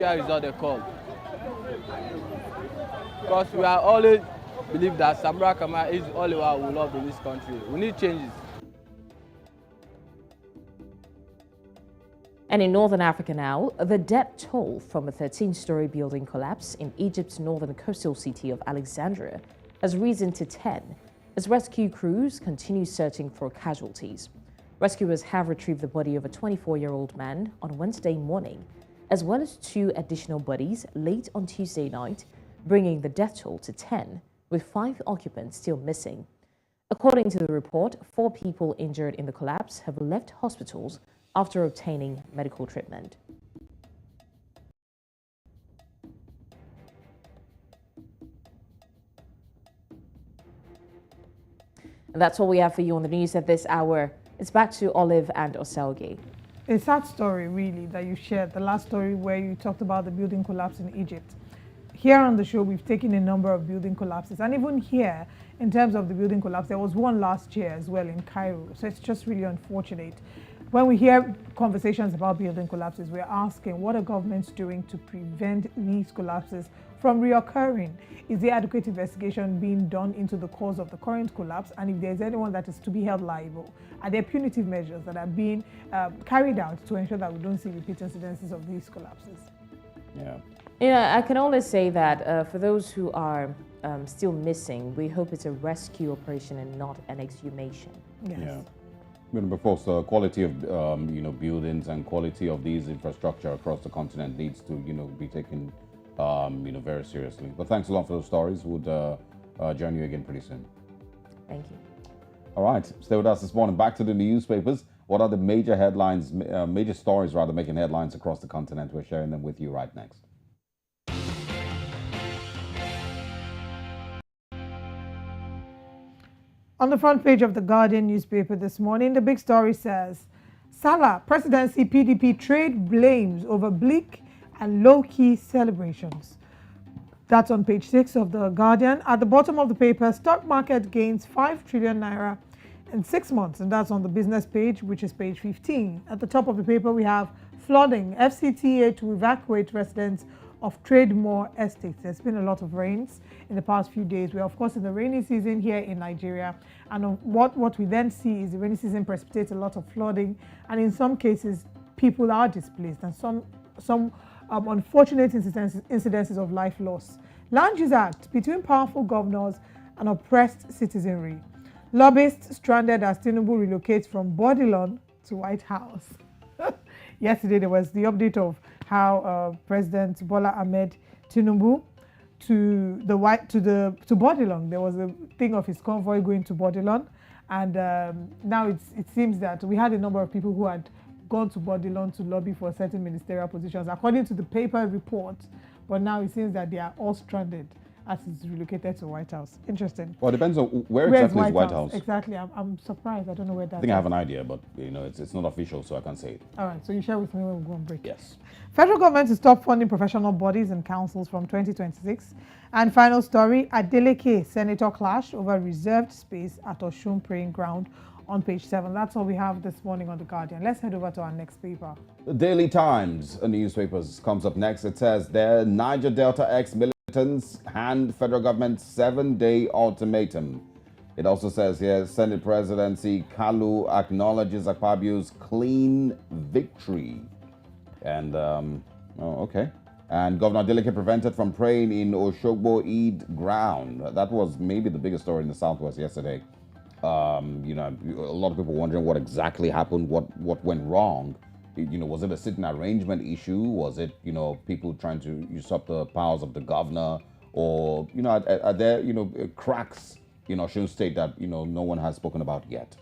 Here is what they call. Because we are always believe that Samra Kama is all we love in this country. We need changes. And in Northern Africa now, the death toll from a 13-story building collapse in Egypt's northern coastal city of Alexandria has risen to 10 as rescue crews continue searching for casualties. Rescuers have retrieved the body of a 24-year-old man on Wednesday morning, as well as 2 additional bodies late on Tuesday night, bringing the death toll to 10, with 5 occupants still missing. According to the report, 4 people injured in the collapse have left hospitals after obtaining medical treatment. And that's all we have for you on the news at this hour. It's back to Olive and Oselge. A sad story, really, that you shared, the last story where you talked about the building collapse in Egypt. Here on the show, we've taken a number of building collapses. And even here, in terms of the building collapse, there was one last year as well in Cairo. So it's just really unfortunate. When we hear conversations about building collapses, we're asking, what are governments doing to prevent these collapses from reoccurring? Is there adequate investigation being done into the cause of the current collapse? And if there's anyone that is to be held liable, are there punitive measures that are being carried out to ensure that we don't see repeat incidences of these collapses? Yeah. Yeah, I can only say that for those who are still missing, we hope it's a rescue operation and not an exhumation. Yes. Yeah. Of course, the quality of buildings and quality of these infrastructure across the continent needs to be taken very seriously. But thanks a lot for those stories. We'll join you again pretty soon. Thank you. All right, stay with us this morning. Back to the newspapers. What are the major headlines, major stories rather, making headlines across the continent? We're sharing them with you right next. On the front page of the Guardian newspaper this morning, the big story says, Sallah, presidency PDP trade blames over bleak and low-key celebrations. That's on page 6 of the Guardian. At the bottom of the paper, stock market gains 5 trillion naira in 6 months, and that's on the business page, which is page 15. At the top of the paper, we have flooding, FCTA to evacuate residents of Trademore Estate. There's been a lot of rains in the past few days. We're of course in the rainy season here in Nigeria, and what we then see is the rainy season precipitates a lot of flooding, and in some cases people are displaced, and some unfortunate incidences of life loss. Land Use Act between powerful governors and oppressed citizenry. Lobbyists stranded as Tinubu relocates from Bodilon to White House. Yesterday there was the update of how President Bola Ahmed Tinubu to Bodilon. There was a thing of his convoy going to Bodilon, and now it seems that we had a number of people who had gone to Bodilon to lobby for certain ministerial positions, according to the paper report. But now it seems that they are all stranded as it's relocated to White House. Interesting. Well, it depends on where exactly is White House. Exactly. I'm surprised. I don't know where that is. I think I have an idea, but it's not official, so I can't say it. All right. So you share with me when we go on break. Yes. Federal government to stop funding professional bodies and councils from 2026. And final story, Adeleke Senator clash over reserved space at Oshun Praying Ground on page 7. That's all we have this morning on The Guardian. Let's head over to our next paper. The Daily Times, a newspaper, comes up next. It says there, Niger Delta ex-militants hand federal government 7-day ultimatum. It also says here, Senate presidency, Kalu acknowledges Akpabio's clean victory. And, okay. And Governor Adeleke prevented from praying in Oshogbo Eid ground. That was maybe the biggest story in the Southwest yesterday. A lot of people wondering what exactly happened, what went wrong. Was it a sitting arrangement issue? Was it, people trying to usurp the powers of the governor? Or, are there, cracks in Osun State that, no one has spoken about yet?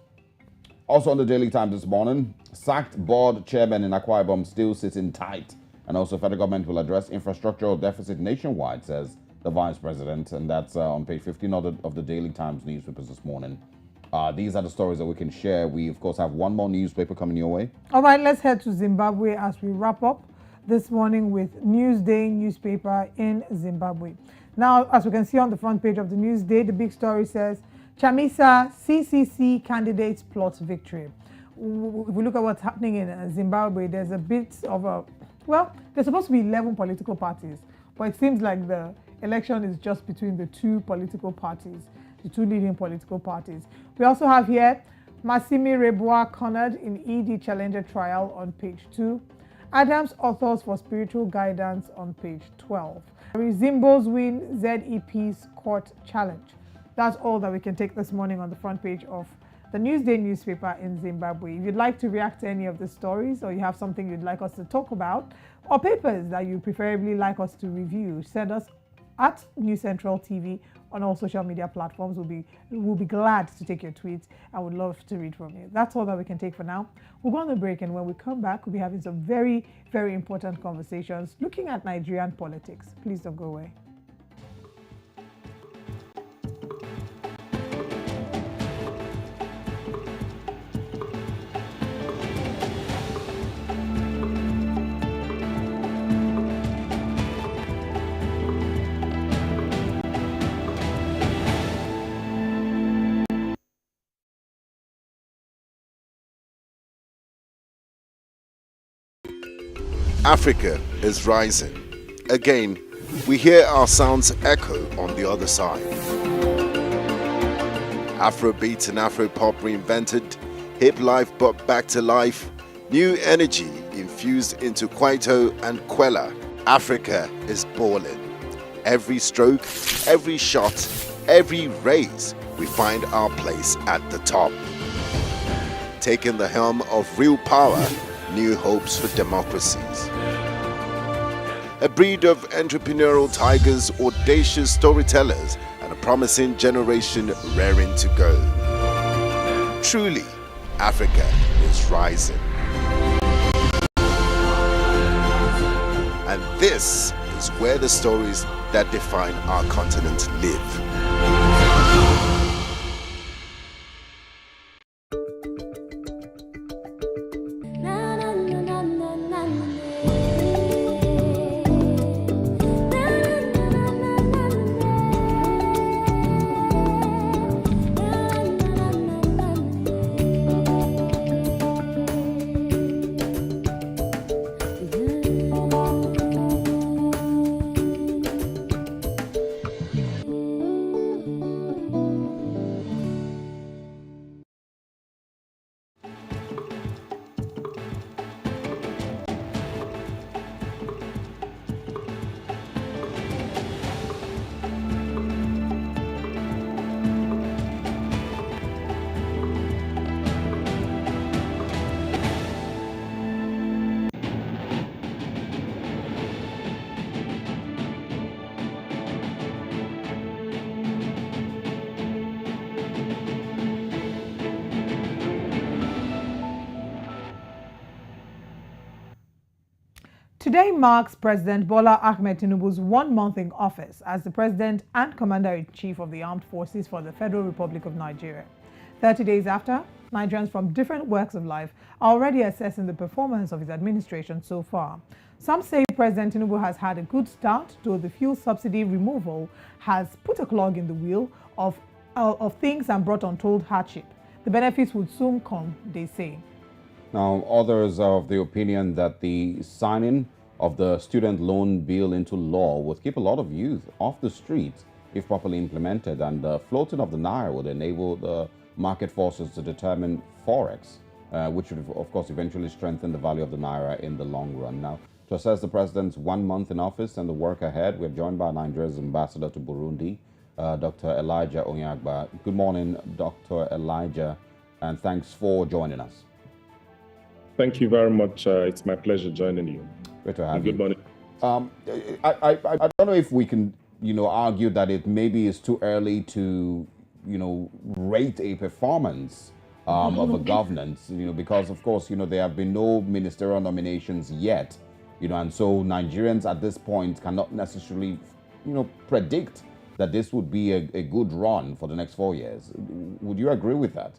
Also on the Daily Times this morning, sacked board chairman in Akwa Ibom still sitting tight. And also federal government will address infrastructural deficit nationwide, says the vice president. And that's on page 15 of the Daily Times newspapers this morning. These are the stories that we can share. We, of course, have one more newspaper coming your way. All right, let's head to Zimbabwe as we wrap up this morning with Newsday newspaper in Zimbabwe. Now, as we can see on the front page of the Newsday, the big story says, Chamisa CCC candidates plot victory. If we look at what's happening in Zimbabwe, there's a bit of a Well, there's supposed to be 11 political parties, but it seems like the election is just between the two political parties, the two leading political parties. We also have here Massimi Rebois cornered in ED Challenger trial on page 2. Adams authors for spiritual guidance on page 12. Zimbabwe's win ZEP's court challenge. That's all that we can take this morning on the front page of the Newsday newspaper in Zimbabwe. If you'd like to react to any of the stories, or you have something you'd like us to talk about, or papers that you preferably like us to review, send us at News Central TV on all social media platforms. We'll be glad to take your tweets and would love to read from you. That's all that we can take for now. We'll go on the break, and when we come back, we'll be having some very, very important conversations looking at Nigerian politics. Please don't go away. Africa is rising. Again, we hear our sounds echo on the other side. Afrobeat and Afropop reinvented, hip life brought back to life, new energy infused into Kwaito and Kwela. Africa is balling. Every stroke, every shot, every race, we find our place at the top. Taking the helm of real power, new hopes for democracies. A breed of entrepreneurial tigers, audacious storytellers, and a promising generation raring to go. Truly, Africa is rising. And this is where the stories that define our continent live. Today marks President Bola Ahmed Tinubu's 1 month in office as the President and Commander-in-Chief of the Armed Forces for the Federal Republic of Nigeria. 30 days after, Nigerians from different walks of life are already assessing the performance of his administration so far. Some say President Tinubu has had a good start, though the fuel subsidy removal has put a clog in the wheel of things and brought untold hardship. The benefits would soon come, they say. Now, others are of the opinion that the signing of the student loan bill into law would keep a lot of youth off the streets if properly implemented, and the floating of the naira would enable the market forces to determine forex, which would, of course, eventually strengthen the value of the naira in the long run. Now, to assess the president's 1 month in office and the work ahead, we're joined by Nigeria's ambassador to Burundi, Dr. Elijah Onyagba. Good morning, Dr. Elijah, and thanks for joining us. Thank you very much. It's my pleasure joining you. Great to have you. Good morning. I don't know if we can, argue that it maybe is too early to, rate a performance of a governance, because of course, there have been no ministerial nominations yet, and so Nigerians at this point cannot necessarily, predict that this would be a good run for the next 4 years. Would you agree with that?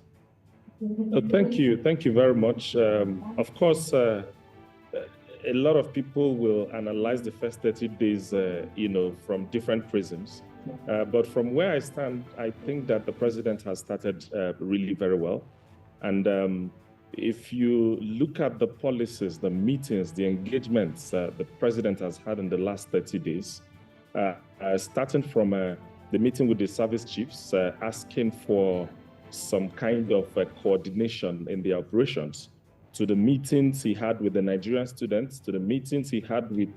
Thank you. Thank you very much. Of course, a lot of people will analyze the first 30 days, from different prisms. But from where I stand, I think that the president has started really very well. And if you look at the policies, the meetings, the engagements the president has had in the last 30 days, starting from the meeting with the service chiefs, asking for some kind of coordination in the operations, to the meetings he had with the Nigerian students, to the meetings he had with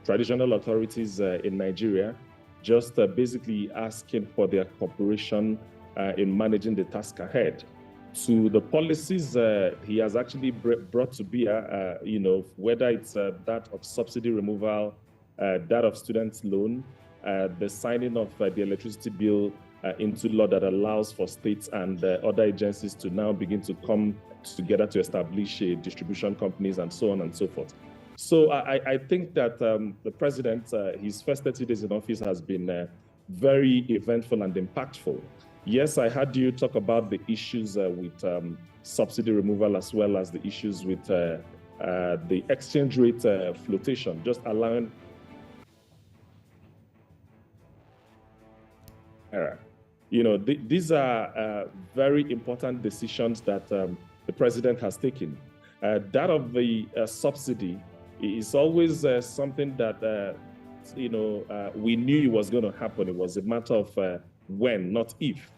traditional authorities in Nigeria, just basically asking for their cooperation in managing the task ahead. To the policies he has actually brought to bear, whether it's that of subsidy removal, that of students' loan, the signing of the electricity bill into law that allows for states and other agencies to now begin to come together to establish distribution companies and so on and so forth. So I think that the president, his first 30 days in office has been very eventful and impactful. Yes, I heard you talk about the issues with subsidy removal, as well as the issues with the exchange rate flotation, just allowing these are very important decisions that the president has taken. That of the subsidy is always something that we knew was going to happen. It was a matter of when, not if,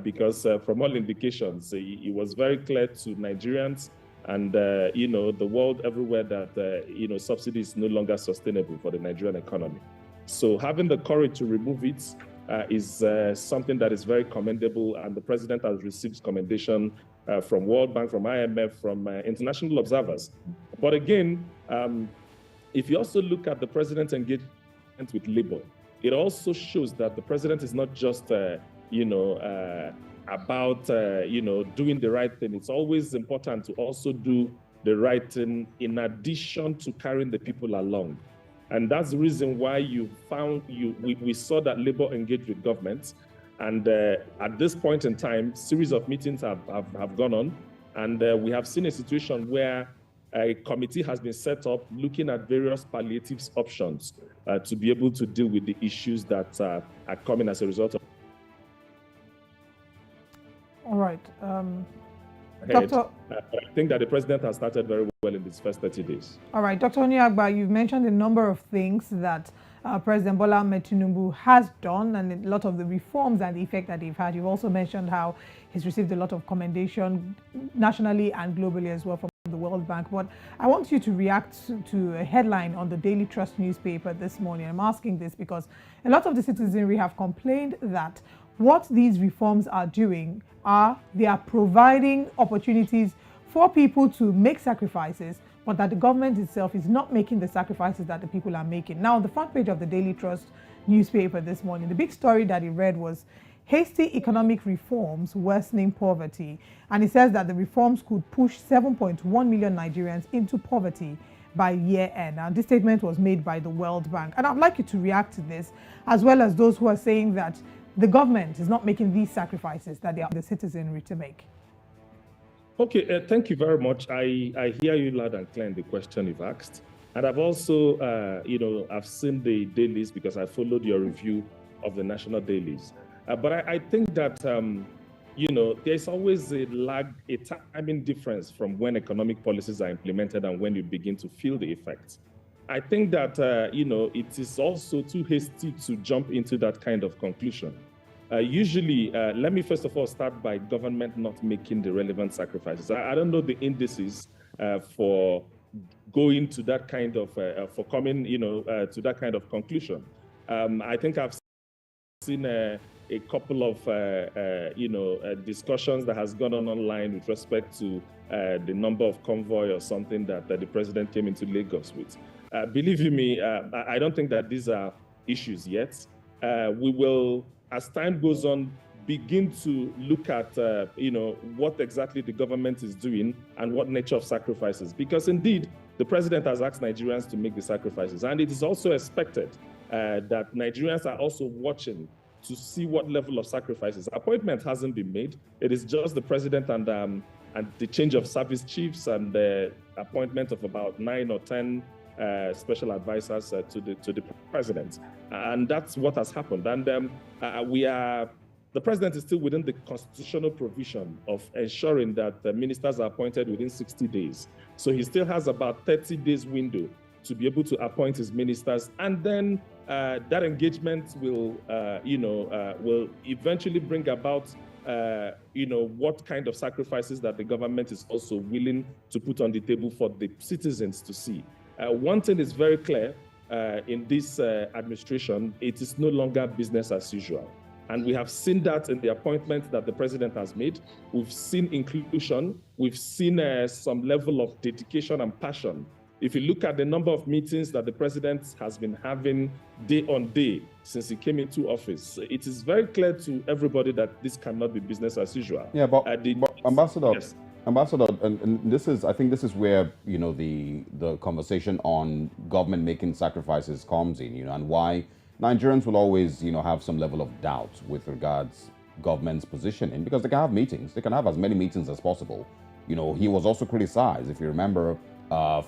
because from all indications, it was very clear to Nigerians and the world everywhere that subsidy is no longer sustainable for the Nigerian economy. So having the courage to remove it is something that is very commendable, and the president has received commendation from World Bank, from IMF, from international observers. But again, if you also look at the president's engagement with labor, it also shows that the president is not just about doing the right thing. It's always important to also do the right thing in addition to carrying the people along. And that's the reason why we saw that labor engaged with government. And at this point in time, series of meetings have gone on. And we have seen a situation where a committee has been set up looking at various palliative options to be able to deal with the issues that are coming as a result of. All right. Doctor, I think that the president has started very well in these first 30 days. All right, Dr. Onyagba, you've mentioned a number of things that President Bola Ahmed Tinubu has done, and a lot of the reforms and the effect that they've had. You've also mentioned how he's received a lot of commendation nationally and globally as well from the World Bank. But I want you to react to a headline on the Daily Trust newspaper this morning. I'm asking this because a lot of the citizenry have complained that what these reforms are doing they are providing opportunities for people to make sacrifices, but that the government itself is not making the sacrifices that the people are making. Now, on the front page of the Daily Trust newspaper this morning, the big story that he read was hasty economic reforms worsening poverty. And it says that the reforms could push 7.1 million Nigerians into poverty by year end. Now, this statement was made by the World Bank. And I'd like you to react to this, as well as those who are saying that the government is not making these sacrifices that they are the citizenry to make. Okay, thank you very much. I hear you loud and clear in the question you've asked. And I've also, I've seen the dailies because I followed your review of the national dailies. But I think that, there's always a lag, a timing difference from when economic policies are implemented and when you begin to feel the effects. I think that, it is also too hasty to jump into that kind of conclusion. Usually, let me first of all start by government not making the relevant sacrifices. I don't know the indices for going to that kind of, for coming, to that kind of conclusion. I think I've seen a couple of, discussions that has gone on online with respect to the number of convoy or something that the president came into Lagos with. Believe you me, I don't think that these are issues yet. We will, as time goes on, begin to look at, what exactly the government is doing and what nature of sacrifices. Because indeed, the president has asked Nigerians to make the sacrifices. And it is also expected that Nigerians are also watching to see what level of sacrifices. Appointment hasn't been made. It is just the president and the change of service chiefs and the appointment of about 9 or 10 special advisors to the president, and that's what has happened. And we are the president is still within the constitutional provision of ensuring that the ministers are appointed within 60 days. So he still has about 30 days window to be able to appoint his ministers. And then that engagement will eventually bring about, what kind of sacrifices that the government is also willing to put on the table for the citizens to see. One thing is very clear in this administration: it is no longer business as usual. And we have seen that in the appointments that the president has made. We've seen inclusion. We've seen some level of dedication and passion. If you look at the number of meetings that the president has been having day on day since he came into office, it is very clear to everybody that this cannot be business as usual. Yeah, but Ambassador, yes. Ambassador, and this is, I think this is where, the conversation on government making sacrifices comes in, and why Nigerians will always, have some level of doubt with regards government's positioning, because they can have meetings. They can have as many meetings as possible. He was also criticized, if you remember,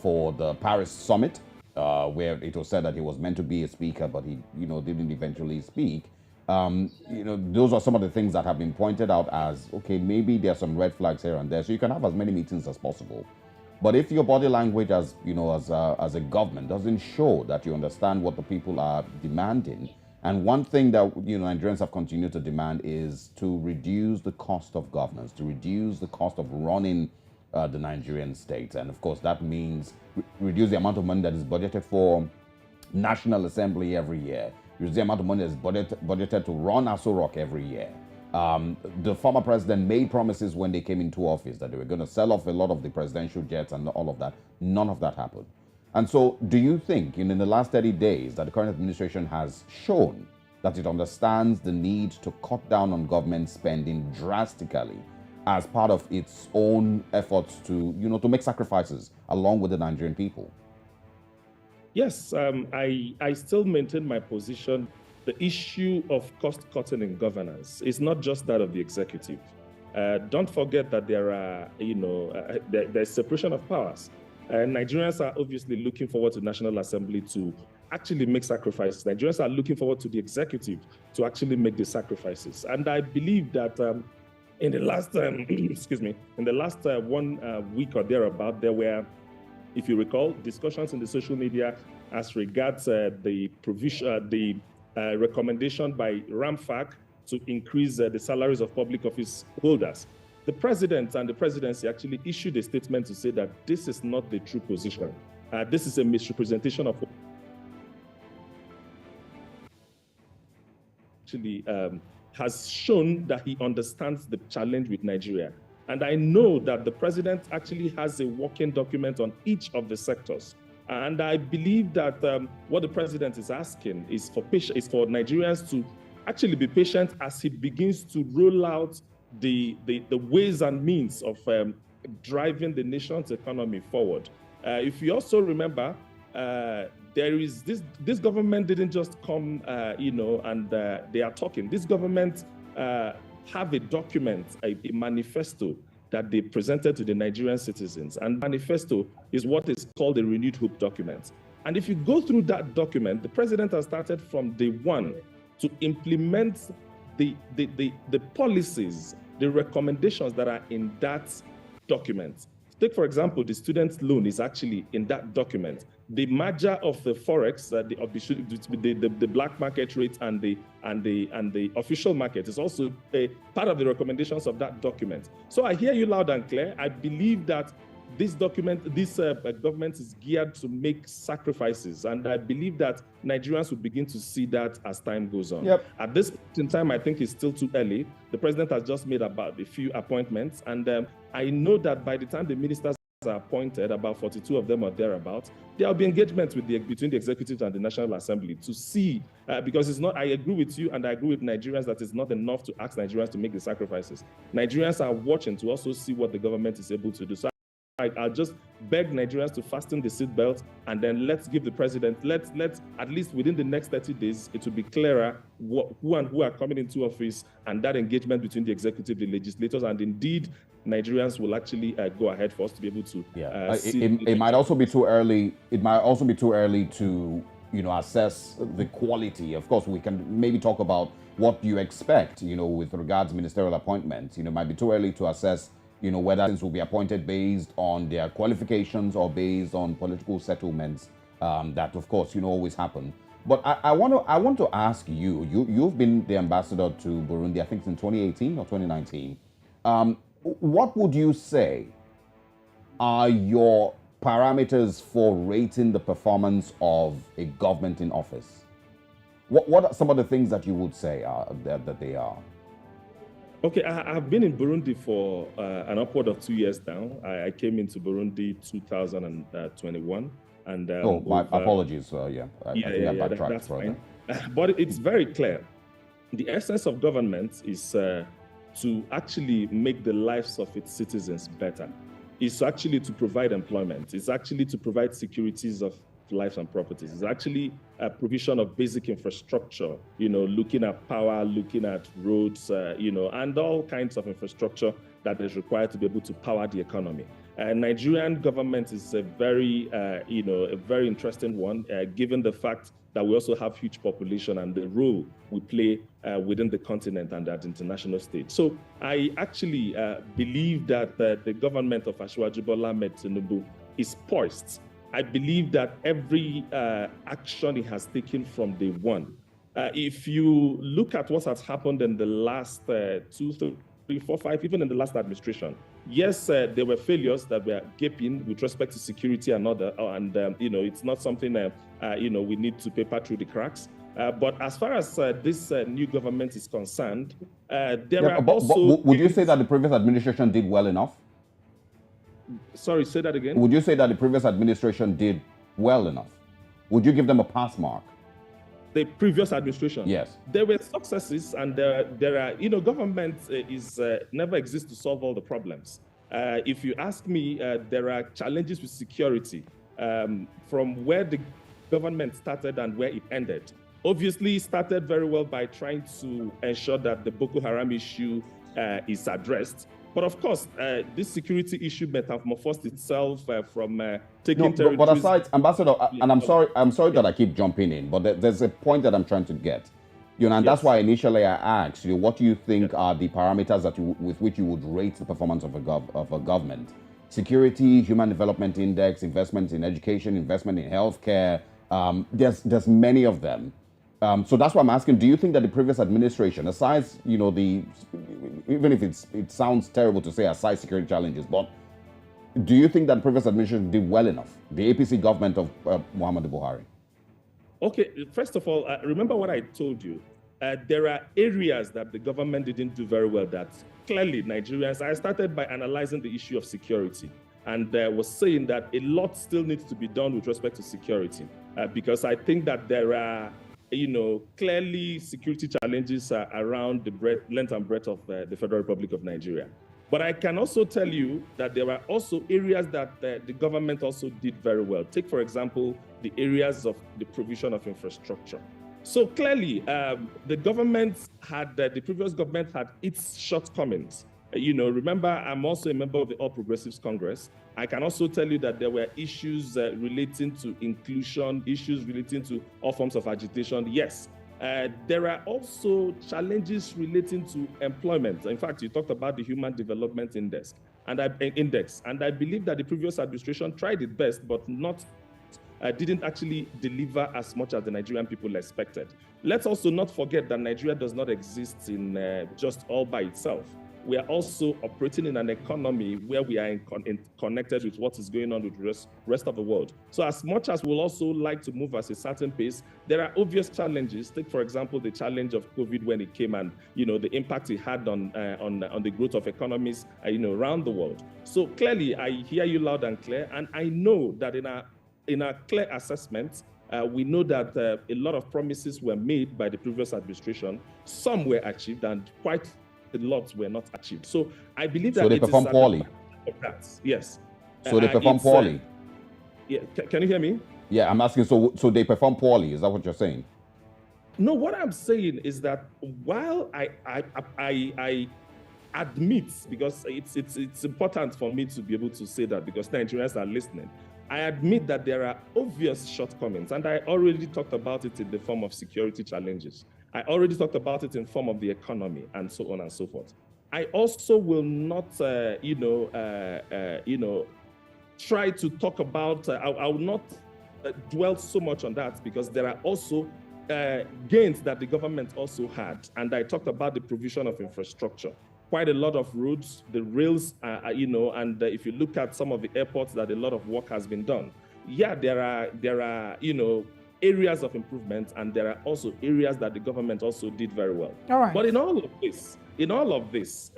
for the Paris summit, where it was said that he was meant to be a speaker, but he, didn't eventually speak. Those are some of the things that have been pointed out as, okay, maybe there's some red flags here and there. So you can have as many meetings as possible. But if your body language as a government doesn't show that you understand what the people are demanding, and one thing that Nigerians have continued to demand is to reduce the cost of governance, to reduce the cost of running the Nigerian state. And of course, that means reduce the amount of money that is budgeted for National Assembly every year, reduce the amount of money that is budgeted to run Aso Rock every year. The former president made promises when they came into office that they were going to sell off a lot of the presidential jets and all of that. None of that happened. And so do you think in the last 30 days that the current administration has shown that it understands the need to cut down on government spending drastically as part of its own efforts to, to make sacrifices along with the Nigerian people? Yes, I still maintain my position. The issue of cost cutting in governance is not just that of the executive. Don't forget that there are, there's separation of powers. Nigerians are obviously looking forward to National Assembly to actually make sacrifices. Nigerians are looking forward to the executive to actually make the sacrifices. And I believe that in the last, excuse me, in the last 1 week or thereabout, there were, if you recall, discussions in the social media as regards the provision, the recommendation by RAMFAC to increase the salaries of public office holders. The president and the presidency actually issued a statement to say that this is not the true position. This is a misrepresentation of actually has shown that he understands the challenge with Nigeria. And I know that the president actually has a working document on each of the sectors. And I believe that what the president is asking is for Nigerians to actually be patient as he begins to roll out the ways and means of driving the nation's economy forward. If you also remember, there is this government didn't just come, and they are talking. This government have a document, a manifesto that they presented to the Nigerian citizens. And manifesto is what is called a renewed hope document. And if you go through that document, the president has started from day one to implement the policies, the recommendations that are in that document. Take, for example, the student loan is actually in that document. The merger of the forex, the black market rate and the official market is also a part of the recommendations of that document. So I hear you loud and clear. I believe that this document, this government is geared to make sacrifices, and I believe that Nigerians will begin to see that as time goes on. Yep. At this point in time, I think it's still too early. The president has just made about a few appointments, and I know that by the time the ministers are appointed, about 42 of them or thereabouts, there will be engagement between the executive and the National Assembly to see, because it's not, I agree with you and I agree with Nigerians that it's not enough to ask Nigerians to make the sacrifices. Nigerians are watching to also see what the government is able to do. So I'll just beg Nigerians to fasten the seatbelt, and then let's give the president, let's at least within the next 30 days, it will be clearer who are coming into office, and that engagement between the executive, the legislators, and indeed Nigerians will actually go ahead for us to be able to see. It might also be too early. It might also be too early to assess the quality? Of course, we can maybe talk about what you expect, with regards to ministerial appointments. It might be too early to assess, whether things will be appointed based on their qualifications or based on political settlements. That, of course, always happen. But I want to ask you. You've been the ambassador to Burundi, I think, in 2018 or 2019. What would you say are your parameters for rating the performance of a government in office? What are some of the things that you would say that they are? Okay, I've been in Burundi for an upward of 2 years now. I came into Burundi 2021. And my apologies. I think I backtracked that's further. Fine. But it's very clear. The essence of government is to actually make the lives of its citizens better. It's actually to provide employment. It's actually to provide securities of lives and properties. It's actually a provision of basic infrastructure, looking at power, looking at roads, and all kinds of infrastructure that is required to be able to power the economy. Nigerian government is a very interesting one, given the fact that we also have huge population and the role we play within the continent and at international stage. So I actually believe that the government of Asiwaju Bola Ahmed Tinubu is poised. I believe that every action he has taken from day one, if you look at what has happened in the last 2, 3, 4, 5, even in the last administration, yes, there were failures that were gaping with respect to security and other, and it's not something we need to paper through the cracks. But as far as this new government is concerned, there are also. Would you say that the previous administration did well enough? Sorry, say that again. Would you say that the previous administration did well enough? Would you give them a pass mark? The previous administration? Yes. There were successes, and there are, government never exists to solve all the problems. If you ask me, there are challenges with security from where the government started and where it ended. Obviously, it started very well by trying to ensure that the Boko Haram issue is addressed. But of course, this security issue metamorphosed itself from taking territories. But aside, Ambassador, and I'm sorry that I keep jumping in, but there's a point that I'm trying to get. And that's why initially I asked you, what do you think are the parameters with which you would rate the performance of a government? Security, Human Development Index, investment in education, investment in healthcare. There's many of them. So that's why I'm asking, do you think that the previous administration, aside, even if it sounds terrible to say aside security challenges, but do you think that the previous administration did well enough, the APC government of Muhammadu Buhari? Okay, first of all, remember what I told you. There are areas that the government didn't do very well that clearly Nigerians, I started by analyzing the issue of security and was saying that a lot still needs to be done with respect to security because I think that there are clearly security challenges around the length and breadth of the Federal Republic of Nigeria. But I can also tell you that there are also areas that the government also did very well. Take, for example, the areas of the provision of infrastructure. So clearly, the previous government had its shortcomings. Remember, I'm also a member of the All Progressives Congress. I can also tell you that there were issues relating to inclusion, issues relating to all forms of agitation. Yes, there are also challenges relating to employment. In fact, you talked about the Human Development Index, and I believe that the previous administration tried its best, but didn't actually deliver as much as the Nigerian people expected. Let's also not forget that Nigeria does not exist in just all by itself. We are also operating in an economy where we are connected with what is going on with the rest of the world. So as much as we'll also like to move at a certain pace, there are obvious challenges. Take, for example, the challenge of COVID when it came and, the impact it had on the growth of economies, around the world. So clearly, I hear you loud and clear. And I know that in a clear assessment, we know that a lot of promises were made by the previous administration. Some were achieved and quite a lot were not achieved. So I believe that they performed poorly. Yes. So they performed poorly. Yeah. Can you hear me? Yeah, I'm asking. So they performed poorly. Is that what you're saying? No, what I'm saying is that while I admit, because it's important for me to be able to say that because Nigerians are listening. I admit that there are obvious shortcomings, and I already talked about it in the form of security challenges. I already talked about it in form of the economy and so on and so forth. I also will not, try to talk about, I will not dwell so much on that, because there are also gains that the government also had. And I talked about the provision of infrastructure. Quite a lot of roads, the rails, and if you look at some of the airports, that a lot of work has been done. Yeah, there are areas of improvement, and there are also areas that the government also did very well. All right. But in all of this,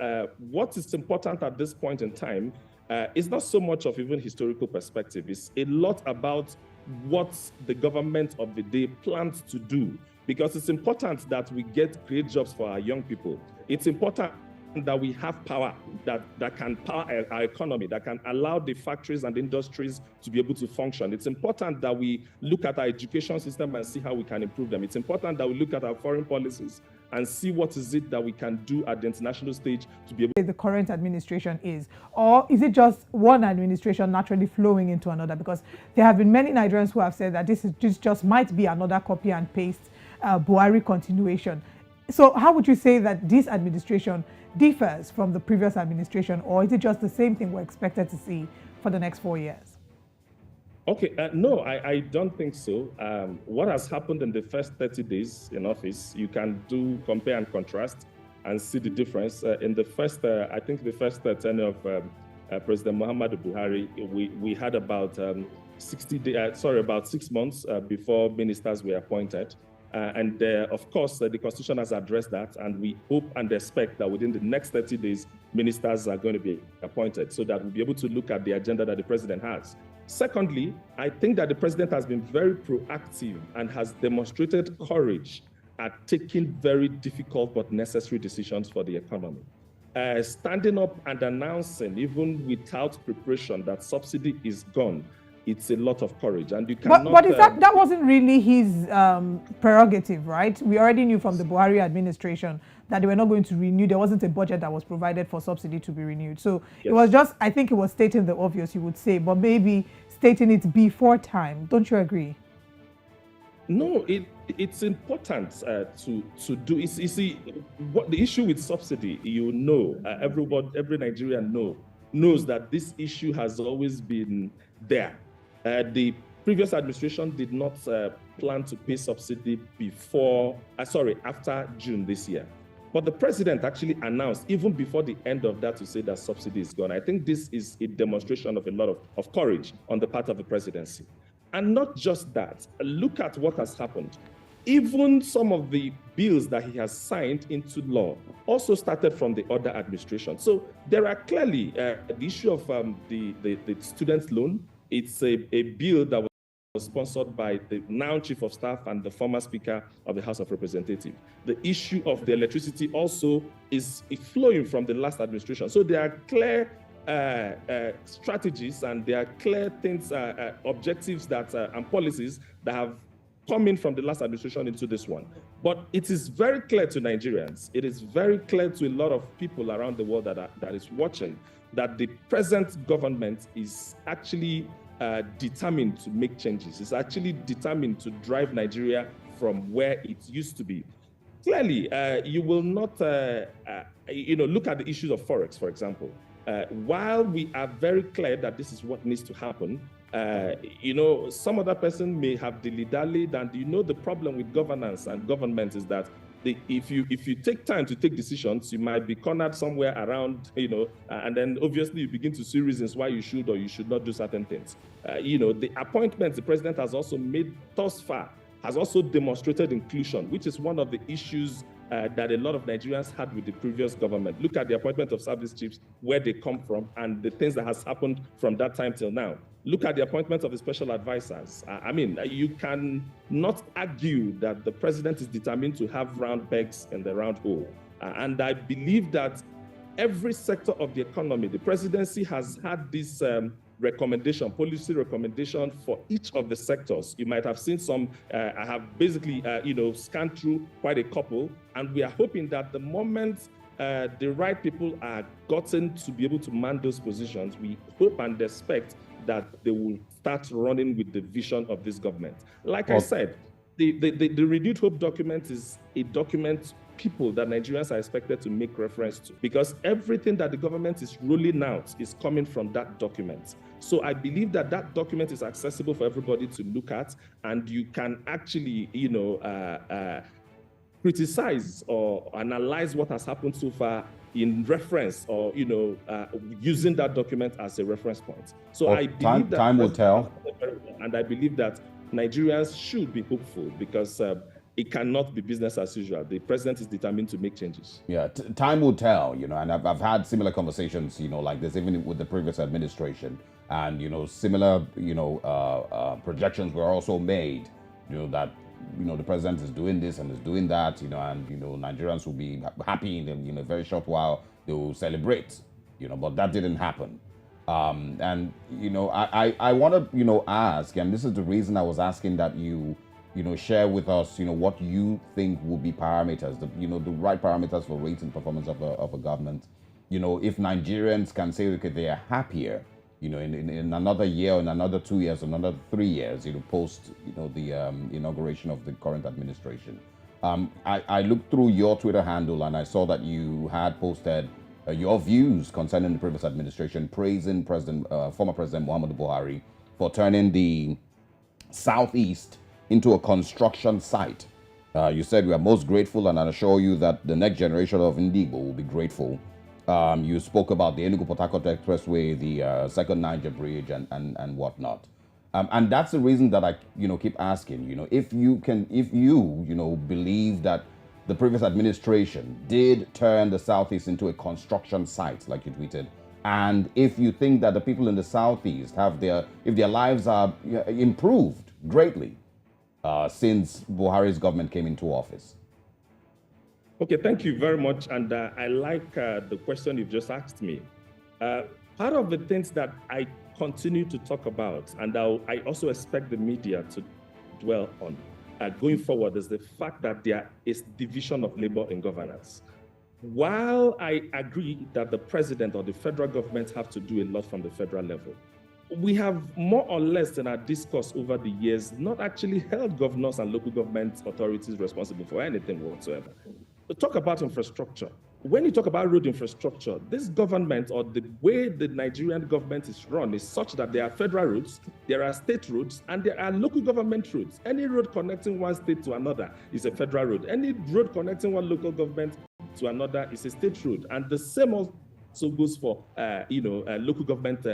what is important at this point in time is not so much of even historical perspective. It's a lot about what the government of the day plans to do, because it's important that we create jobs for our young people. It's important that we have power that can power our economy, that can allow the factories and industries to be able to function. It's important that we look at our education system and see how we can improve them. It's important that we look at our foreign policies and see what is it that we can do at the international stage to be able the current administration is, or is it just one administration naturally flowing into another? Because there have been many Nigerians who have said that this just might be another copy and paste Buhari continuation. So how would you say that this administration differs from the previous administration, or is it just the same thing we're expected to see for the next 4 years? Okay, no, I don't think so. What has happened in the first 30 days in office, you can compare and contrast and see the difference. In the first, I think the first tenure of President Muhammadu Buhari, we had about about 6 months before ministers were appointed. Of course, the Constitution has addressed that, and we hope and expect that within the next 30 days, ministers are going to be appointed, so that we'll be able to look at the agenda that the president has. Secondly, I think that the president has been very proactive and has demonstrated courage at taking very difficult but necessary decisions for the economy. Standing up and announcing, even without preparation, that subsidy is gone, it's a lot of courage, and you cannot. But is that wasn't really his prerogative, right? We already knew from the Buhari administration that they were not going to renew. There wasn't a budget that was provided for subsidy to be renewed. So yes, it was just, I think it was stating the obvious, you would say, but maybe stating it before time. Don't you agree? No, it's important to do. You see, what the issue with subsidy, every Nigerian knows that this issue has always been there. The previous administration did not plan to pay subsidy after June this year. But the president actually announced, even before the end of that, to say that subsidy is gone. I think this is a demonstration of a lot of courage on the part of the presidency. And not just that, look at what has happened. Even some of the bills that he has signed into law also started from the other administration. So there are clearly the issue of the student loan. It's a bill that was sponsored by the now Chief of Staff and the former Speaker of the House of Representatives. The issue of the electricity also is flowing from the last administration. So there are clear strategies, and there are clear things, objectives and policies that have come in from the last administration into this one. But it is very clear to Nigerians, it is very clear to a lot of people around the world that is watching, that the present government is actually determined to make changes. It's actually determined to drive Nigeria from where it used to be. Clearly, you will not, look at the issues of Forex, for example. While we are very clear that this is what needs to happen, some other person may have dilly-dallied, and the problem with governance and government is that if you take time to take decisions, you might be cornered somewhere around, and then obviously you begin to see reasons why you should or you should not do certain things. The appointments the president has also made thus far has also demonstrated inclusion, which is one of the issues that a lot of Nigerians had with the previous government. Look at the appointment of service chiefs, where they come from, and the things that has happened from that time till now. Look at the appointment of the special advisors. You can not argue that the president is determined to have round pegs in the round hole. And I believe that every sector of the economy, the presidency has had this policy recommendation for each of the sectors. You might have seen some, I have basically, scanned through quite a couple, and we are hoping that the moment the right people are gotten to be able to man those positions, we hope and expect that they will start running with the vision of this government. Like I said, the Renewed Hope document is a document people that Nigerians are expected to make reference to, because everything that the government is rolling out is coming from that document. So I believe that that document is accessible for everybody to look at, and you can actually, criticize or analyze what has happened so far in reference, or using that document as a reference point. So I believe that time will tell, and I believe that Nigerians should be hopeful, because it cannot be business as usual. The president is determined to make changes. Yeah, time will tell, and I've had similar conversations, like this, even with the previous administration, and similar, projections were also made, that the president is doing this and is doing that, and Nigerians will be happy in a very short while. They will celebrate, but that didn't happen. And I want to ask, and this is the reason I was asking that you share with us what you think will be parameters, the right parameters for rating performance of a government. If Nigerians can say, okay, they are happier in another year, in another 2 years, another 3 years, post the inauguration of the current administration. I looked through your Twitter handle and I saw that you had posted your views concerning the previous administration, praising former President Muhammadu Buhari for turning the Southeast into a construction site. You said we are most grateful, and I assure you that the next generation of Ndigbo will be grateful. You spoke about the Enugu-Port Harcourt Expressway, the second Niger Bridge, and whatnot. And that's the reason that I keep asking. If you believe that the previous administration did turn the Southeast into a construction site, like you tweeted, and if you think that the people in the Southeast if their lives are improved greatly since Buhari's government came into office. Okay, thank you very much. And I like the question you've just asked me. Part of the things that I continue to talk about, and I also expect the media to dwell on going forward, is the fact that there is division of labor in governance. While I agree that the president or the federal government have to do a lot from the federal level, we have more or less in our discourse over the years not actually held governors and local government authorities responsible for anything whatsoever. But talk about infrastructure. When you talk about road infrastructure, this government, or the way the Nigerian government is run, is such that there are federal roads, there are state roads, and there are local government roads. Any road connecting one state to another is a federal road. Any road connecting one local government to another is a state road. And the same also goes for local government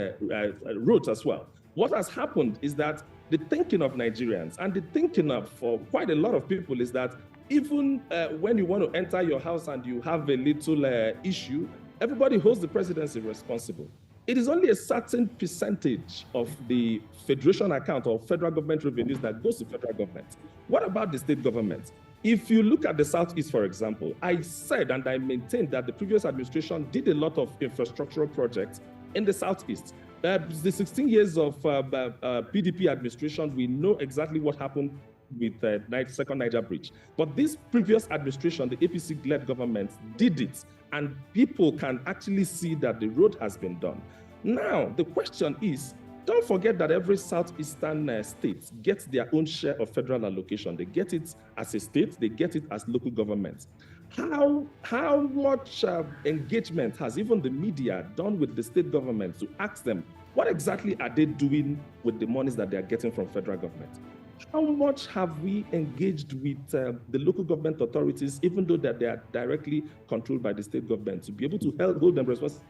roads as well. What has happened is that the thinking of Nigerians, and the thinking of for quite a lot of people, is that even when you want to enter your house and you have a little issue, everybody holds the presidency responsible. It is only a certain percentage of the federation account or federal government revenues that goes to federal government. What about the state government? If you look at the Southeast, for example, I said and I maintained that the previous administration did a lot of infrastructural projects in the Southeast. The 16 years of PDP administration, we know exactly what happened with the second Niger Bridge. But this previous administration, the APC-led government, did it, and people can actually see that the road has been done. Now, the question is, don't forget that every southeastern state gets their own share of federal allocation. They get it as a state, they get it as local government. How much engagement has even the media done with the state government to ask them, what exactly are they doing with the monies that they are getting from federal government? How much have we engaged with the local government authorities, even though that they are directly controlled by the state government, to be able to hold them responsible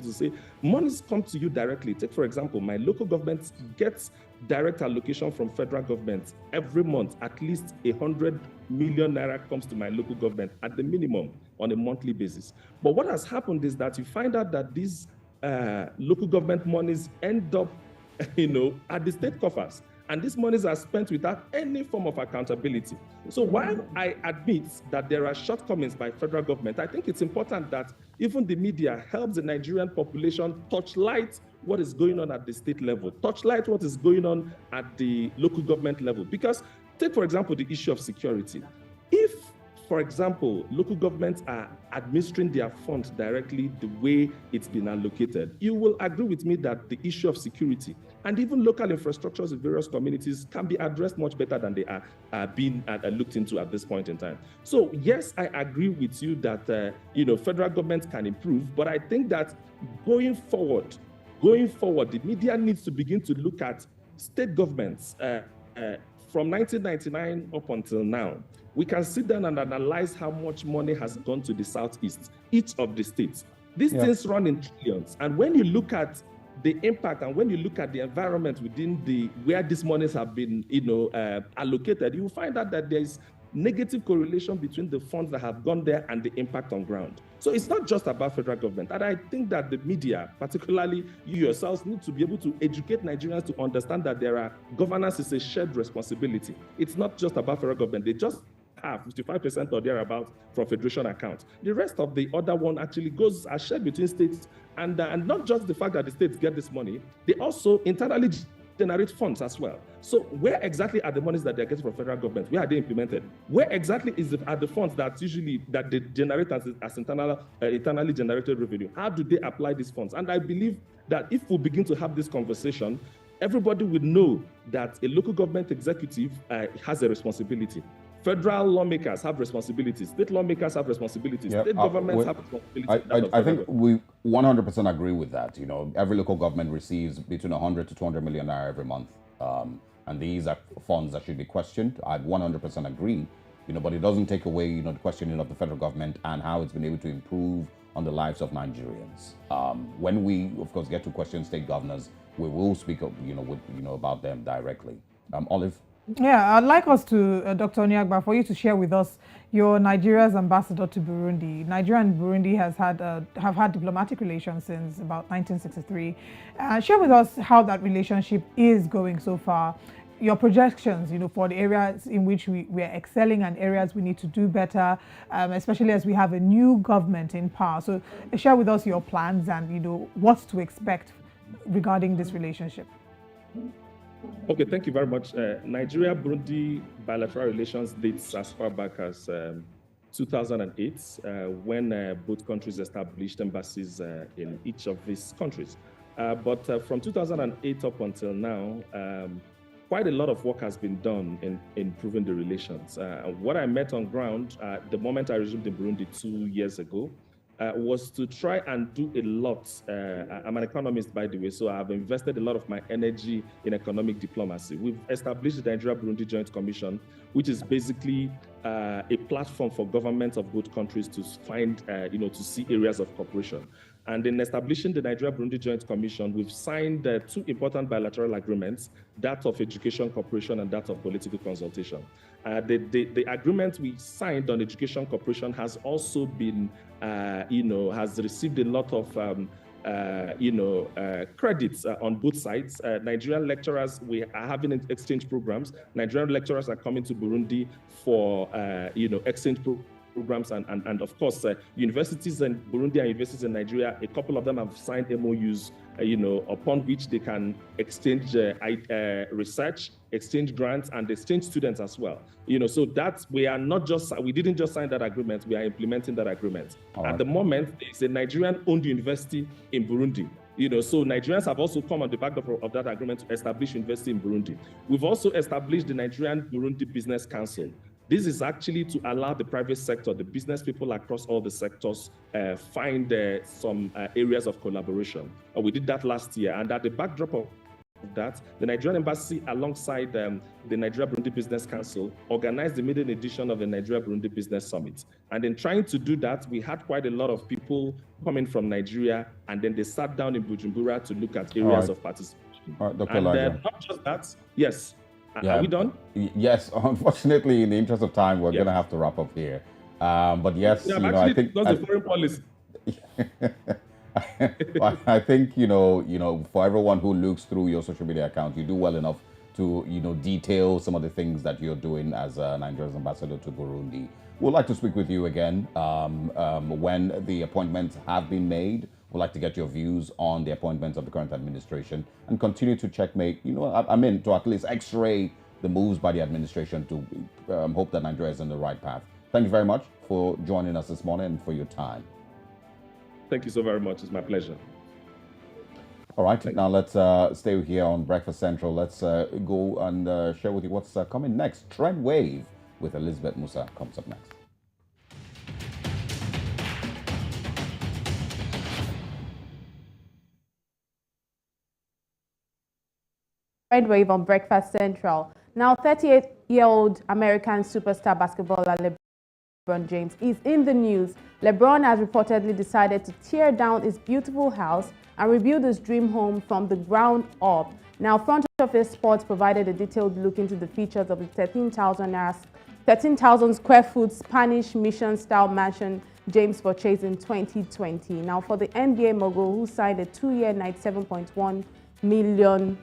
to say, monies come to you directly. Take, for example, my local government gets direct allocation from federal government every month. At least 100 million naira comes to my local government at the minimum on a monthly basis. But what has happened is that you find out that these local government monies end up, at the state coffers. And these monies are spent without any form of accountability. So while I admit that there are shortcomings by federal government, I think it's important that even the media helps the Nigerian population touchlight what is going on at the state level, touchlight what is going on at the local government level. Because take, for example, the issue of security. If for example, local governments are administering their funds directly the way it's been allocated, you will agree with me that the issue of security and even local infrastructures in various communities can be addressed much better than they are being looked into at this point in time. So yes, I agree with you that federal government can improve, but I think that going forward, the media needs to begin to look at state governments from 1999 up until now. We can sit down and analyze how much money has gone to the Southeast, each of the states. These things run in trillions. And when you look at the impact and when you look at the environment within where these monies have been allocated, you will find out that there is negative correlation between the funds that have gone there and the impact on ground. So it's not just about federal government. And I think that the media, particularly you yourselves, need to be able to educate Nigerians to understand that governance is a shared responsibility. It's not just about federal government. They just have 55% or thereabouts from federation accounts. The rest of the other one actually are shared between states, and not just the fact that the states get this money, they also internally generate funds as well. So where exactly are the monies that they're getting from federal government? Where are they implemented? Where exactly are the funds that they generate as internally generated revenue? How do they apply these funds? And I believe that if we begin to have this conversation, everybody will know that a local government executive has a responsibility. Federal lawmakers have responsibilities. State lawmakers have responsibilities. State governments have responsibilities. I think we 100% agree with that. Every local government receives between 100 to 200 million naira every month. And these are funds that should be questioned. I 100% agree. But it doesn't take away, the questioning of the federal government and how it's been able to improve on the lives of Nigerians. When we, of course, get to question state governors, we will speak, about them directly. Olive? Yeah, I'd like us to, Dr. Onyagba, for you to share with us your Nigeria's ambassador to Burundi. Nigeria and Burundi have had diplomatic relations since about 1963. Share with us how that relationship is going so far. Your projections, for the areas in which we're excelling and areas we need to do better, especially as we have a new government in power. So share with us your plans and, what to expect regarding this relationship. Okay, thank you very much. Nigeria-Burundi bilateral relations dates as far back as 2008, when both countries established embassies in each of these countries. But from 2008 up until now, quite a lot of work has been done in improving the relations. What I met on ground the moment I resumed in Burundi 2 years ago was to try and do a lot. I'm an economist, by the way, so I've invested a lot of my energy in economic diplomacy. We've established the Nigeria-Burundi Joint Commission, which is basically a platform for governments of both countries to find, to see areas of cooperation. And in establishing the Nigeria-Burundi Joint Commission, we've signed two important bilateral agreements, that of education cooperation and that of political consultation. The agreement we signed on education cooperation has also been, has received a lot of, credits on both sides. Nigerian lecturers, we are having exchange programs. Nigerian lecturers are coming to Burundi for, exchange programs, and of course, universities in Burundi and universities in Nigeria, a couple of them have signed MOUs, upon which they can exchange research, exchange grants, and exchange students as well. So that we didn't just sign that agreement, we are implementing that agreement. At the moment, there's a Nigerian-owned university in Burundi. So Nigerians have also come on the back of that agreement to establish university in Burundi. We've also established the Nigerian Burundi Business Council. This is actually to allow the private sector, the business people across all the sectors, find some areas of collaboration. We did that last year, and at the backdrop of that, the Nigerian Embassy, alongside the Nigeria-Burundi Business Council, organized the maiden edition of the Nigeria-Burundi Business Summit. And in trying to do that, we had quite a lot of people coming from Nigeria, and then they sat down in Bujumbura to look at areas of participation. All right, Dr. And Elijah. not just that, yes. Yeah. Are we done? Yes, unfortunately, in the interest of time, we're going to have to wrap up here. But yes, I think that's the foreign policy. I think, for everyone who looks through your social media account, you do well enough to, detail some of the things that you're doing as Nigeria's ambassador to Burundi. We'd like to speak with you again when the appointments have been made. We'd like to get your views on the appointments of the current administration and continue to checkmate, to at least x-ray the moves by the administration to hope that Nigeria is on the right path. Thank you very much for joining us this morning and for your time. Thank you so very much. It's my pleasure. All right, now let's stay here on Breakfast Central. Let's go and share with you what's coming next. Trend Wave with Elizabeth Musa comes up next. Trend Wave on Breakfast Central. Now, 38-year-old American superstar basketballer LeBron James is in the news. LeBron has reportedly decided to tear down his beautiful house and rebuild his dream home from the ground up. Now, Front Office Sports provided a detailed look into the features of the 13,000 square foot Spanish Mission-style mansion James purchased in 2020. Now, for the NBA mogul, who signed a 2-year, $97.1 million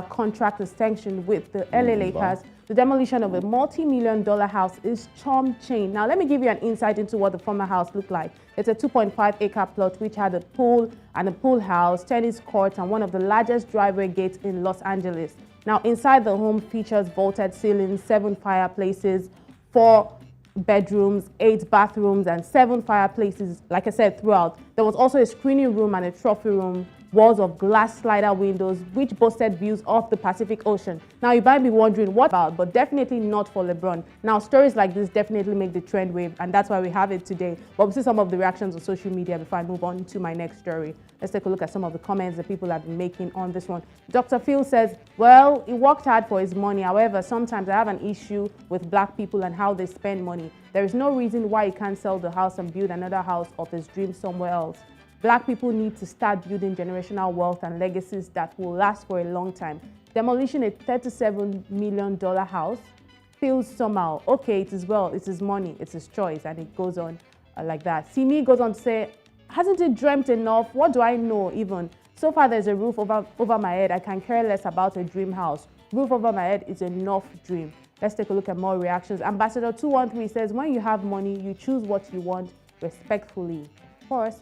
contract extension with the LA Lakers, the demolition of a multi-million-dollar house is chump-change. Now, let me give you an insight into what the former house looked like. It's a 2.5-acre plot which had a pool and a pool house, tennis courts, and one of the largest driveway gates in Los Angeles. Now, inside the home features vaulted ceilings, 7 fireplaces, 4 bedrooms, 8 bathrooms, and 7 fireplaces, like I said, throughout. There was also a screening room and a trophy room, walls of glass slider windows, which boasted views of the Pacific Ocean. Now, you might be wondering what about, but definitely not for LeBron. Now, stories like this definitely make the trend wave, and that's why we have it today. But we'll see some of the reactions on social media before I move on to my next story. Let's take a look at some of the comments that people have been making on this one. Dr. Phil says, well, he worked hard for his money. However, sometimes I have an issue with black people and how they spend money. There is no reason why he can't sell the house and build another house of his dream somewhere else. Black people need to start building generational wealth and legacies that will last for a long time. Demolishing a $37 million house feels somehow, okay, it is well, it is money, it's his choice, and it goes on like that. Simi goes on to say, hasn't it dreamt enough? What do I know even? So far there's a roof over my head. I can care less about a dream house. Roof over my head is enough dream. Let's take a look at more reactions. Ambassador 213 says, when you have money, you choose what you want respectfully. Of course.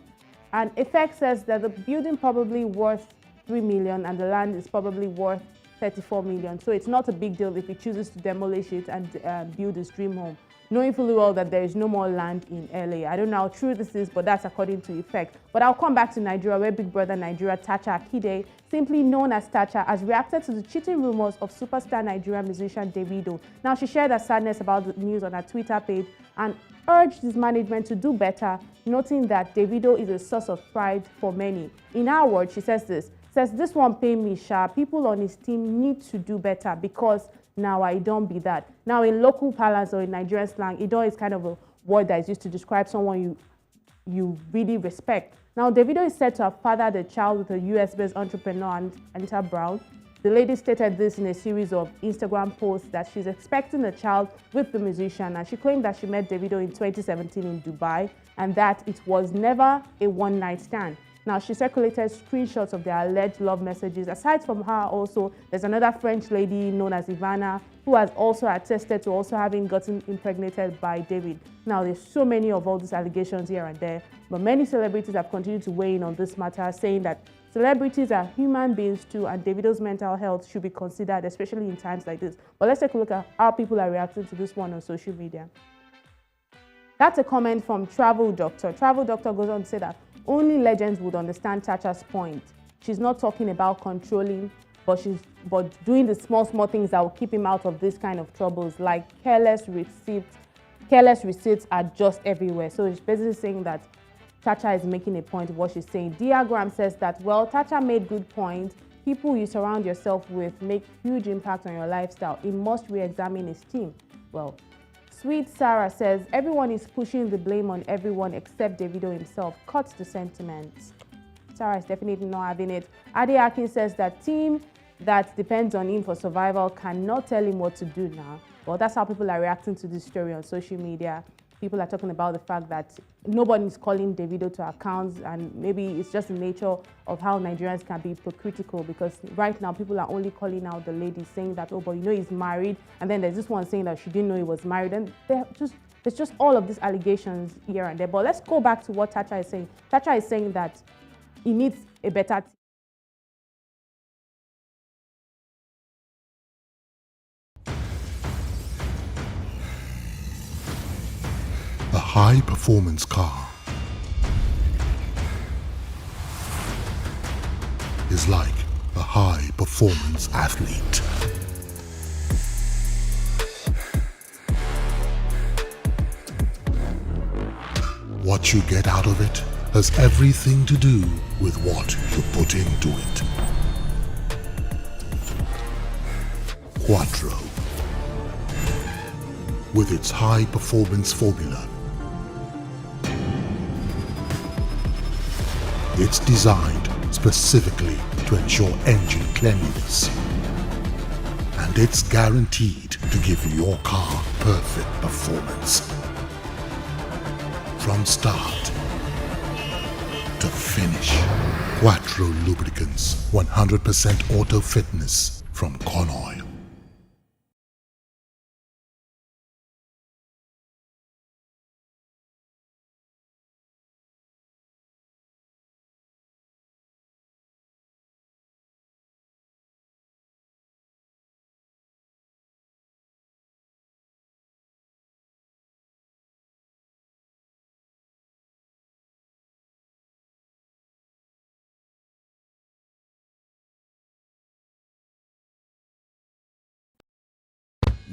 And Effect says that the building probably worth $3 million and the land is probably worth $34 million. So it's not a big deal if he chooses to demolish it and build his dream home, knowing fully well that there is no more land in LA. I don't know how true this is, but that's according to Effect. But I'll come back to Nigeria, where Big Brother Nigeria Tacha Akide, simply known as Tacha, has reacted to the cheating rumors of superstar Nigerian musician Davido. Now, she shared her sadness about the news on her Twitter page and urged his management to do better, noting that Davido is a source of pride for many. In her words, she says this one pay me sharp. People on his team need to do better because now I don't be that. Now, in local parlance or in Nigerian slang, Ido is kind of a word that is used to describe someone you really respect. Now, Davido is said to have fathered a child with a US-based entrepreneur, Anita Brown. The lady stated this in a series of Instagram posts that she's expecting a child with the musician, and she claimed that she met Davido in 2017 in Dubai and that it was never a one-night stand. Now, she circulated screenshots of their alleged love messages. Aside from her also, there's another French lady known as Ivana who has also attested to also having gotten impregnated by David. Now, there's so many of all these allegations here and there, but many celebrities have continued to weigh in on this matter, saying that celebrities are human beings too, and Davido's mental health should be considered, especially in times like this. But let's take a look at how people are reacting to this one on social media. That's a comment from Travel Doctor. Travel Doctor goes on to say that only legends would understand Tacha's point. She's not talking about controlling, but doing the small things that will keep him out of this kind of troubles, like careless receipts are just everywhere. So it's basically saying that Tacha is making a point of what she's saying. Diagram says that, well, Tacha made good points. People you surround yourself with make huge impact on your lifestyle. He must re-examine his team. Well, Sweet Sarah says, everyone is pushing the blame on everyone except Davido himself. Cuts the sentiments. Sarah is definitely not having it. Ade Akin says that team that depends on him for survival cannot tell him what to do now. Well, that's how people are reacting to this story on social media. People are talking about the fact that nobody is calling Davido to account, and maybe it's just the nature of how Nigerians can be hypocritical, because right now people are only calling out the lady saying that, oh, but you know he's married, and then there's this one saying that she didn't know he was married, and it's just all of these allegations here and there. But let's go back to what Tacha is saying. Tacha is saying that he needs a better team. high-performance car is like a high-performance athlete. What you get out of it has everything to do with what you put into it. Quattro, with its high-performance formula, it's designed specifically to ensure engine cleanliness, and it's guaranteed to give your car perfect performance from start to finish. Quattro lubricants, 100% auto fitness from Con Oil.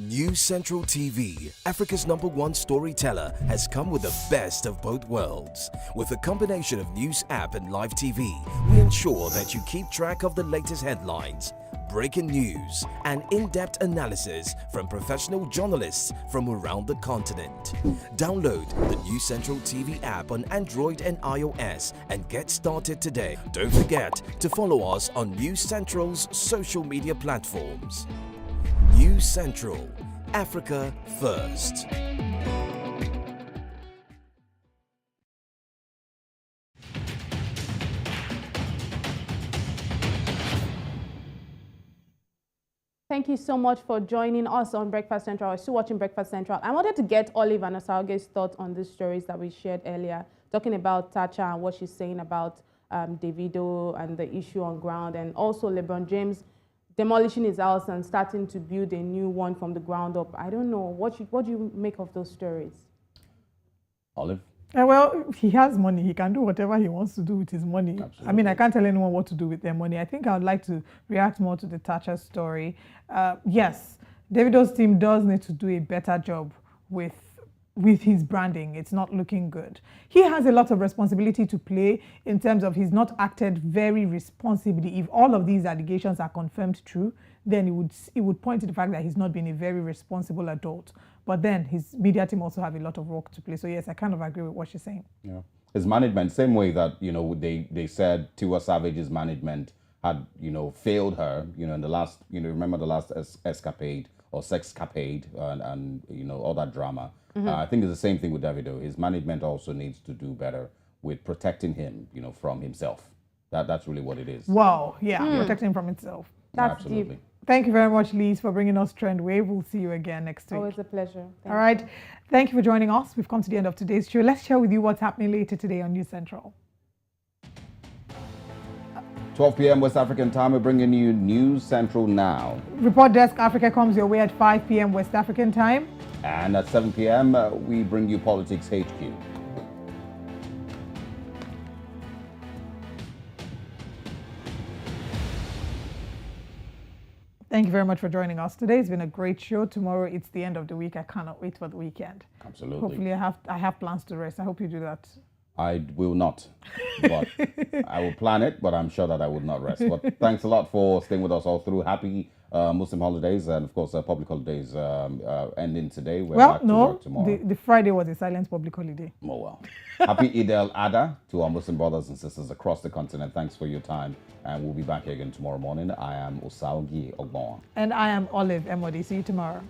News Central TV, Africa's #1 storyteller, has come with the best of both worlds. With a combination of news app and live TV, we ensure that you keep track of the latest headlines, breaking news, and in-depth analysis from professional journalists from around the continent. Download the News Central TV app on Android and iOS and get started today. Don't forget to follow us on News Central's social media platforms. News Central, Africa First. Thank you so much for joining us on Breakfast Central. We're still watching Breakfast Central. I wanted to get Olive and Osage's thoughts on these stories that we shared earlier, talking about Thatcher and what she's saying about Davido and the issue on ground, and also LeBron James demolishing his house and starting to build a new one from the ground up. I don't know. What do you make of those stories? Olive? Well, he has money. He can do whatever he wants to do with his money. Absolutely. I mean, I can't tell anyone what to do with their money. I think I would like to react more to the Thatcher story. Yes, Davido's team does need to do a better job with his branding. It's not looking good. He has a lot of responsibility to play in terms of he's not acted very responsibly. If all of these allegations are confirmed true, then it would point to the fact that he's not been a very responsible adult. But then his media team also have a lot of work to play. So yes, I kind of agree with what she's saying. Yeah. His management, same way that, you know, they said Tiwa Savage's management had, you know, failed her, you know, in the last, you know, remember the last escapade or sexcapade and you know, all that drama. I think it's the same thing with Davido. His management also needs to do better with protecting him, you know, from himself. That's really what it is. Wow, yeah, protecting him from himself. That's Absolutely. deep. Thank you very much, Lise, for bringing us Trend Wave. We'll see you again next week. Always a pleasure. All right. Thank you for joining us. We've come to the end of today's show. Let's share with you what's happening later today on News Central. 12 p.m. West African time, we're bringing you News Central Now. Report Desk Africa comes your way at 5 p.m. West African time. And at 7 p.m., we bring you Politics HQ. Thank you very much for joining us today. It's been a great show. Tomorrow, it's the end of the week. I cannot wait for the weekend. Absolutely. Hopefully, I have plans to rest. I hope you do that. I will not, but I will plan it, but I'm sure that I would not rest. But thanks a lot for staying with us all through. Happy Muslim holidays and, of course, public holidays ending today. We're back to work tomorrow. The Friday was a silent public holiday. Oh, well. Happy Eid al-Adha to our Muslim brothers and sisters across the continent. Thanks for your time, and we'll be back here again tomorrow morning. I am Osaogi Ogbon. And I am Olive Emodi. See you tomorrow.